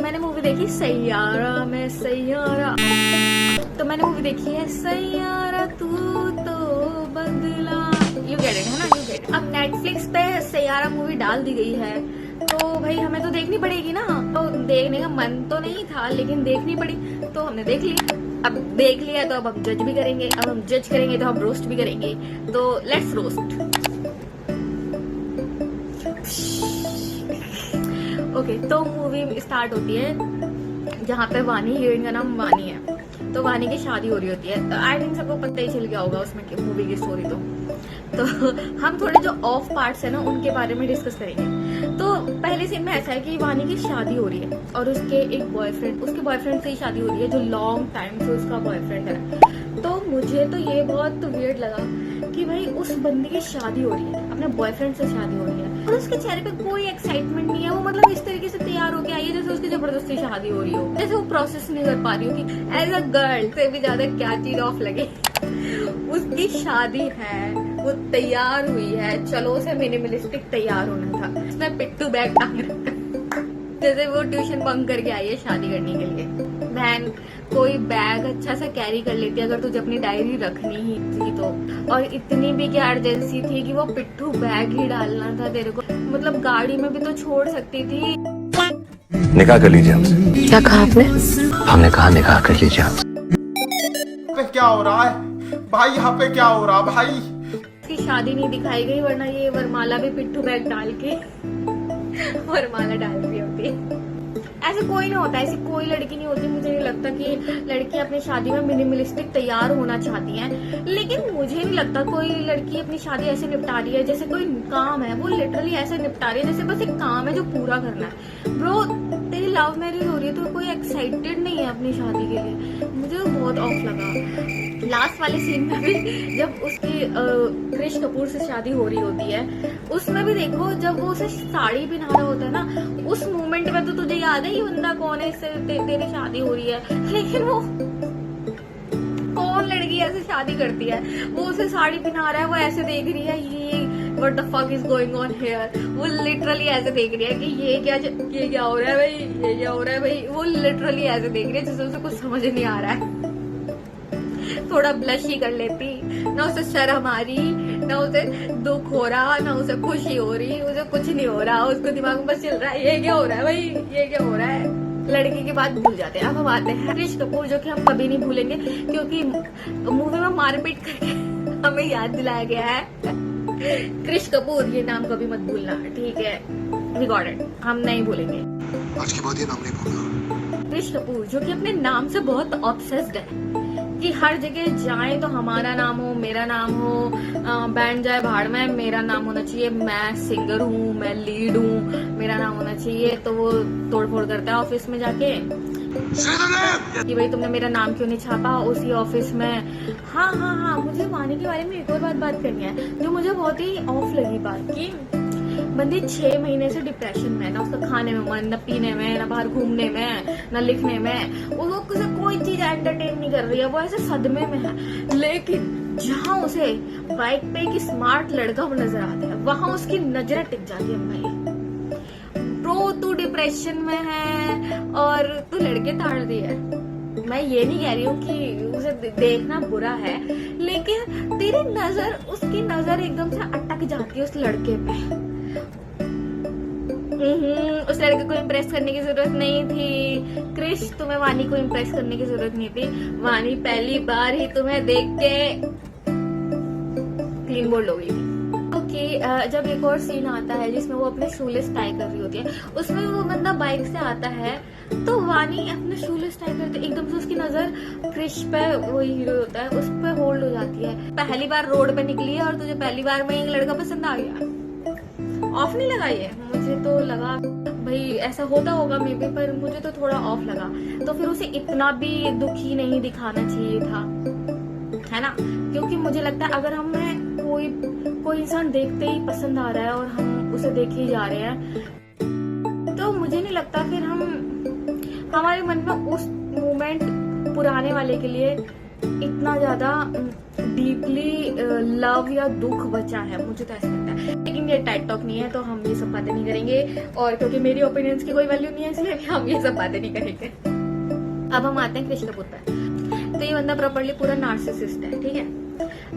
मैंने मूवी देखी सैयारा में सैयारा, तो मैंने मूवी देखी है सैयारा तू तो बदला, यू गेट इट, है ना, यू गेट। अब नेटफ्लिक्स पे सैयारा मूवी डाल दी गई है, तो भाई हमें तो देखनी पड़ेगी ना। तो देखने का मन तो नहीं था, लेकिन देखनी पड़ी, तो हमने देख ली। अब देख लिया तो अब हम जज भी करेंगे, अब हम जज करेंगे तो हम रोस्ट भी करेंगे, तो लेट्स रोस्ट। ओके, तो मूवी स्टार्ट होती है जहाँ पे वानी, हीरोइन का नाम वानी है, तो वानी की शादी हो रही होती है। आई थिंक सबको पता ही चल गया होगा उसमें की मूवी की स्टोरी। तो हम थोड़े जो ऑफ पार्ट्स है ना उनके बारे में डिस्कस करेंगे। तो पहले सीन में ऐसा है कि वानी की शादी हो रही है और उसके एक बॉयफ्रेंड, उसके बॉयफ्रेंड से ही शादी हो रही है जो लॉन्ग टाइम से उसका बॉयफ्रेंड है। तो मुझे तो ये बहुत वियर्ड लगा कि भाई उस बंदी की शादी हो रही है, अपने बॉयफ्रेंड से शादी हो रही है और उसके चेहरे पे कोई एक्साइटमेंट नहीं है। वो मतलब इस तरीके से तैयार होके आई है जैसे उसकी जबरदस्ती शादी हो रही हो, जैसे वो प्रोसेस नहीं कर पा रही हो कि एज अ गर्ल से भी ज्यादा क्या चीज ऑफ लगे। उसकी शादी है, वो तैयार हुई है, चलो उसे मिनिमलिस्टिक तैयार होना था, उसने पिट्टू बैग टांग रखा जैसे वो ट्यूशन बंक करके आई है शादी करने के लिए। बहन, कोई बैग अच्छा सा कैरी कर लेती अगर तुझे अपनी डायरी रखनी ही थी तो। और इतनी भी क्या अर्जेंसी थी कि वो पिट्ठू बैग ही डालना था तेरे को, मतलब गाड़ी में भी तो छोड़ सकती थी। निकाह कर लीजिए हमसे। क्या कहा आपने? हमने कहा निकाह कर लीजिए हमसे। क्या हो रहा है भाई, यहाँ पे क्या हो रहा भाई? इसकी शादी नहीं दिखाई गई, वरना ये वरमाला भी पिट्ठू बैग डाल के वरमाला डाल रही होती। ऐसे कोई नहीं होता, ऐसी कोई लड़की नहीं होती। मुझे नहीं लगता कि लड़की अपनी शादी में मिनिमलिस्टिक तैयार होना चाहती हैं, लेकिन मुझे नहीं लगता कोई लड़की अपनी शादी ऐसे निपटा रही है जैसे कोई काम है। वो लिटरली ऐसे निपटा रही है जैसे बस एक काम है जो पूरा करना है। ब्रो, तेरी लव मैरिज हो रही है तो कोई एक्साइटेड नहीं है अपनी शादी के लिए। मुझे तो बहुत ऑफ लगा। लास्ट वाले सीन में भी जब उसकी क्रिश कपूर से शादी हो रही होती है, उसमें भी देखो जब वो उसे साड़ी पहना रहा होता है ना, उस मोमेंट में तो तुझे याद है ये बंदा कौन है, इससे तेरी शादी हो रही है। लेकिन वो कौन लड़की ऐसे शादी करती है? वो उसे साड़ी पहना रहा है, वो ऐसे देख रही है, ये what the fuck is going on here. वो लिटरली ऐसे देख रही है कि ये क्या हो रहा है भाई, ये क्या हो रहा है भाई। वो लिटरली ऐसे देख रही है जैसे उसे कुछ समझ नहीं आ रहा है। थोड़ा ब्लश ही कर लेती, ना उसे शर्म आ रही, ना उसे दुख हो रहा, ना उसे खुशी हो रही, उसे कुछ नहीं हो रहा। उसको दिमाग में बस चल रहा है ये क्या हो रहा है भाई, ये क्या हो रहा है। लड़की की बात भूल जाते हैं। अब हम आते हैं क्रिश कपूर, जो कि हम कभी नहीं भूलेंगे क्योंकि मूवी में मारपीट करके हमें याद दिलाया गया है। क्रिश कपूर, ये नाम कभी मत भूलना, ठीक है, रिकॉर्डेड, हम नहीं भूलेंगे आज के बाद ये नाम नहीं भूलना। क्रिश कपूर जो कि अपने नाम से बहुत ऑब्सेस्ड है कि हर जगह जाए तो हमारा नाम हो, मेरा नाम हो, बैंड जाए भाड़ में, मेरा नाम होना चाहिए, मैं सिंगर हूँ, मैं लीड हूँ, मेरा नाम होना चाहिए। तो वो तोड़फोड़ करता है ऑफिस में जाके कि भाई तुमने मेरा नाम क्यों नहीं छापा उसी ऑफिस में। हाँ, मुझे वानी के बारे में एक और बात करनी है जो मुझे बहुत ही ऑफ लगी बात की। बंदी 6 महीने से डिप्रेशन में, ना उसका खाने में मन, ना पीने में, ना बाहर घूमने में, ना लिखने में, वो कोई चीज एंटरटेन नहीं कर रही है, वो ऐसे सदमे में है। लेकिन जहाँ उसे बाइक पे एक स्मार्ट लड़का नजर आता है, वहां उसकी नजरें टिक जाती है। भाई ब्रो, तू डिप्रेशन में है और तू लड़के ताड़ रही है। मैं ये नहीं कह रही हूँ कि उसे देखना बुरा है, लेकिन तेरी नजर, उसकी नजर एकदम से अटक जाती है उस लड़के पे। उस लड़के को इम्प्रेस करने की जरूरत नहीं थी। क्रिश, तुम्हें वानी को इम्प्रेस करने की जरूरत नहीं थी। वानी पहली बार ही तुम्हें देख के क्लीन बोल्ड हो गई थी। जब एक और सीन आता है जिसमें वो अपने शूलेस टाई कर रही होती है, उसमें वो बंदा बाइक से आता है तो वानी अपने शूलेस टाई करते एकदम से उसकी नजर क्रिश पे, वो हीरो होता है, उस पे होल्ड हो जाती है। पहली बार रोड पे निकली है और तुझे पहली बार में एक लड़का पसंद आ गया, ऑफ नहीं लगा ये? मुझे तो लगा भाई ऐसा होता होगा मे बी, पर मुझे तो थोड़ा ऑफ लगा। तो फिर उसे इतना भी दुखी नहीं दिखाना चाहिए था, है ना? क्योंकि मुझे लगता है अगर हमें कोई इंसान देखते ही पसंद आ रहा है और हम उसे देखे ही जा रहे हैं, तो मुझे नहीं लगता फिर हमारे मन में उस मोमेंट पुराने वाले के लिए इतना ज्यादा डीपली लव या दुख बचा है। मुझे तो ऐसा लगता है। लेकिन ये टेड टॉक नहीं है तो हम ये सब बातें नहीं करेंगे, और क्योंकि मेरी ओपिनियंस की कोई वैल्यू नहीं है इसलिए भी हम ये सब बातें नहीं करेंगे। अब हम आते हैं क्रिश कपूर पर। तो ये बंदा प्रॉपर्ली पूरा नार्सिसिस्ट है, ठीक है।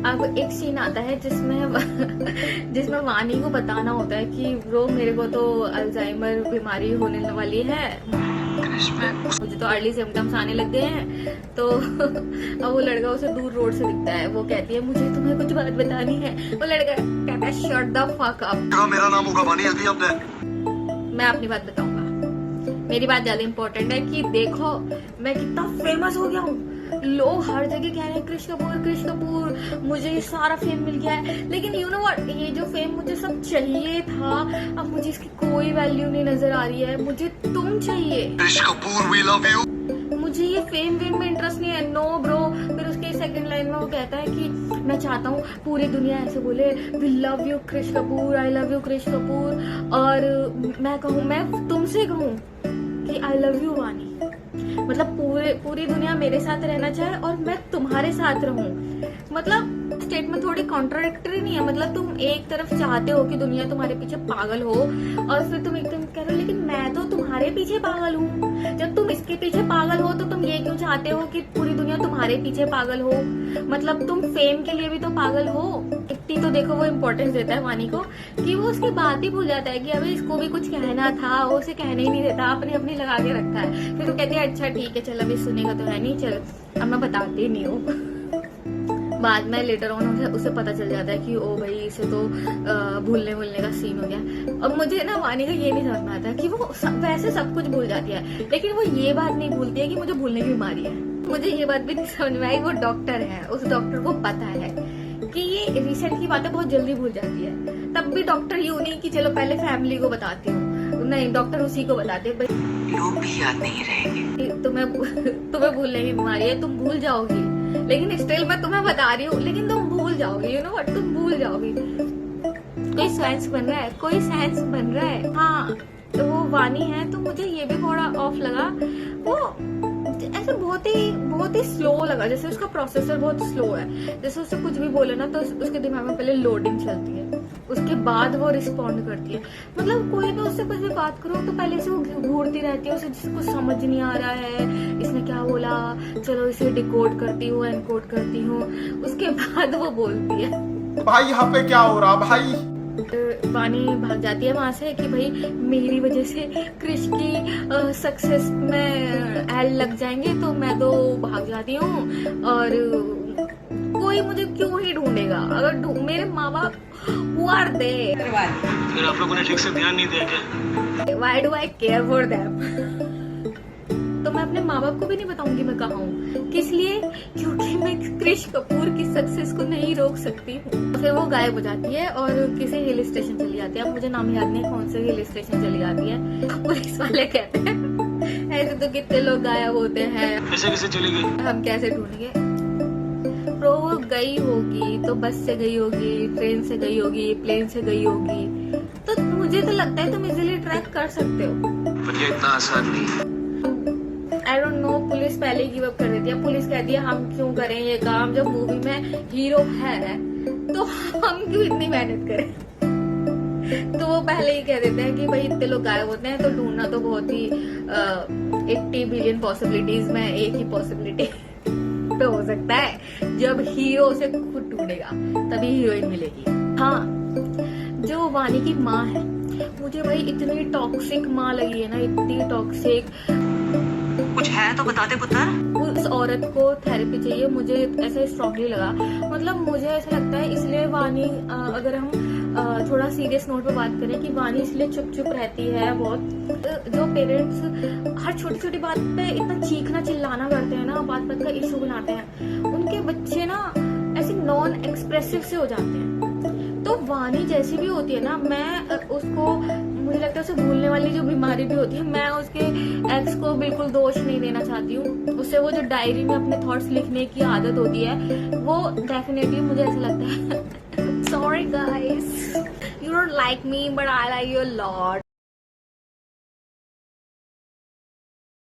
अब एक सीन आता है जिसमें वानी को बताना होता है कि ब्रो मेरे को तो अल्जाइमर बीमारी होने वाली है, मुझे तो अर्ली सिम्टम्स आने लग गए हैं। तो अब वो लड़का उसे दूर रोड से दिखता है, वो कहती है मुझे तुम्हें कुछ बात बतानी है। वो लड़का कहता है शट द फक अप। मेरा नाम होगा वानी अभी आपने। मैं अपनी बात बताऊंगा, मेरी बात ज्यादा इंपॉर्टेंट है कि देखो मैं कितना फेमस हो गया हूँ। लोग हर जगह कह रहे हैं क्रिश कपूर, मुझे ये सारा फेम मिल गया है, लेकिन यू नो व्हाट, ये जो फेम मुझे सब चाहिए था अब मुझे इसकी कोई वैल्यू नहीं नजर आ रही है। मुझे तुम चाहिए Krish Kapoor, we love you. मुझे ये फेम में इंटरेस्ट नहीं है, नो ब्रो। फिर उसके सेकंड लाइन में वो कहता है कि मैं चाहता हूँ पूरी दुनिया ऐसे बोले we love you Krish Kapoor, I love you Krish Kapoor, और मैं कहूँ, मैं तुमसे कहूँ कि आई लव यू वानी। मतलब पूरी दुनिया मेरे साथ रहना चाहे और मैं तुम्हारे साथ रहूं। मतलब स्टेटमेंट थोड़ी कॉन्ट्राडिक्टरी नहीं है। मतलब तुम एक तरफ चाहते हो कि दुनिया तुम्हारे पीछे पागल हो, और फिर तुम एकदम कह रहे हो लेकिन मैं तो तुम्हारे पीछे पागल हूँ। जब तुम इसके पीछे पागल हो तो तुम ये क्यों चाहते हो कि पूरी दुनिया तुम्हारे पीछे पागल हो? मतलब तुम फेम के लिए भी तो पागल हो। इतनी तो देखो वो इम्पोर्टेंस देता है वानी को कि वो उसकी बात ही भूल जाता है कि अभी इसको भी कुछ कहना था, वो उसे कहने ही नहीं देता, अपनी लगा के रखता है। फिर वो कहती है अच्छा ठीक है चल अभी सुनेगा तो है नहीं, चल अब मैं बताती नहीं हूँ। बाद में लेटर ऑन उसे पता चल जाता है कि ओ भाई इसे तो भूलने का सीन हो गया। अब मुझे ना वानी का ये नहीं समझ में आता कि वो वैसे सब कुछ भूल जाती है, लेकिन वो ये बात नहीं भूलती है कि मुझे भूलने की बीमारी है। मुझे ये बात भी नहीं समझ में आई, वो डॉक्टर है, उस डॉक्टर को पता है कि ये रिसेंट की बातें बहुत जल्दी भूल जाती है। तब भी डॉक्टर यूं नहीं कि चलो पहले फैमिली को बताती हूँ, नहीं डॉक्टर उसी को बताते हैं भाई लोग भी याद नहीं रहेंगे, तुम्हें भूलने की बीमारी है, तुम भूल जाओगी, लेकिन स्टिल मैं तुम्हें बता रही हूँ, लेकिन तुम भूल जाओगी, यू नो व्हाट, तुम भूल जाओगी। कोई साइंस बन रहा है, हाँ तो वो वानी है। तो मुझे ये भी थोड़ा ऑफ लगा, वो ऐसे बहुत ही स्लो लगा, जैसे उसका प्रोसेसर बहुत स्लो है। जैसे उससे कुछ भी बोले ना तो उसके दिमाग में पहले लोडिंग चलती है, उसके बाद वो रिस्पॉन्ड करती है। मतलब कोई भी उससे कुछ भी बात करो तो पहले से वो घूरती रहती है, उसे जिसको समझ नहीं आ रहा है इसने क्या बोला, चलो इसे डिकोड करती हूँ, एनकोड करती हूँ, उसके बाद वो बोलती है। भाई यहाँ पे क्या हो रहा भाई? वानी भाग जाती है वहां से कि भाई मेरी वजह से क्रिश की सक्सेस में एल लग जाएंगे, तो मैं तो भाग जाती हूँ और कोई मुझे क्यों ही ढूंढेगा। अगर मेरे माँ बाप who are they? फिर आप लोगों ने ठीक से ध्यान नहीं दिया क्या? Why do I care for them? तो मैं अपने माँ बाप को भी नहीं बताऊंगी मैं कहाँ हूँ, किस लिए? क्योंकि मैं क्रिश कपूर की सक्सेस को नहीं रोक सकती हूँ। फिर वो गायब हो जाती है और किसी हिल स्टेशन चली जाती है। अब मुझे नाम याद नहीं कौन से हिल स्टेशन चली जाती है। पुलिस वाले कहते हैं ऐसे तो कितने लोग गायब होते हैं, ऐसे कैसे चली गई? हम कैसे ढूंढेंगे? तो वो गई होगी तो बस से गई होगी, ट्रेन से गई होगी, प्लेन से गई होगी। तो मुझे तो लगता है तुम इजीली ट्रैक कर सकते हो, पर ये इतना आसान नहीं। आई डोंट नो, पुलिस पहले ही गिव अप कर देती है। पुलिस कहती है हम क्यों करें ये काम, जब मूवी में हीरो है तो हम क्यों इतनी मेहनत करें। तो वो पहले ही कह देते हैं कि भाई इतने लोग गायब होते हैं तो ढूंढना तो बहुत ही 80 बिलियन पॉसिबिलिटीज में एक ही पॉसिबिलिटी तो हो सकता है, जब हीरो उसे खुद ढूंढेगा तभी हीरोइन मिलेगी। हाँ, जो वानी की माँ है, मुझे भाई इतनी टॉक्सिक माँ लगी है ना, इतनी टॉक्सिक। कुछ है तो बता दे पुत्र। उस औरत को थेरेपी चाहिए, मुझे ऐसा स्ट्रांगली लगा। मतलब मुझे ऐसा लगता है इसलिए वानी, अगर हम थोड़ा सीरियस नोट पे बात करें कि वानी इसलिए चुप रहती है बहुत। जो पेरेंट्स हर छोटी छोटी बात पे इतना चीखना चिल्लाना करते हैं ना, बात का इशू बनाते हैं, उनके बच्चे ना ऐसे नॉन एक्सप्रेसिव से हो जाते हैं। तो वानी जैसी भी होती है ना, मैं उसको, मुझे लगता है उसे भूलने वाली जो बीमारी भी होती है, मैं उसके एक्स को बिल्कुल दोष नहीं देना चाहती हूँ। उससे वो जो डायरी में अपने थॉट्स लिखने की आदत होती है, वो डेफिनेटली मुझे ऐसा लगता है sorry guys, you don't like me but I like you a lot.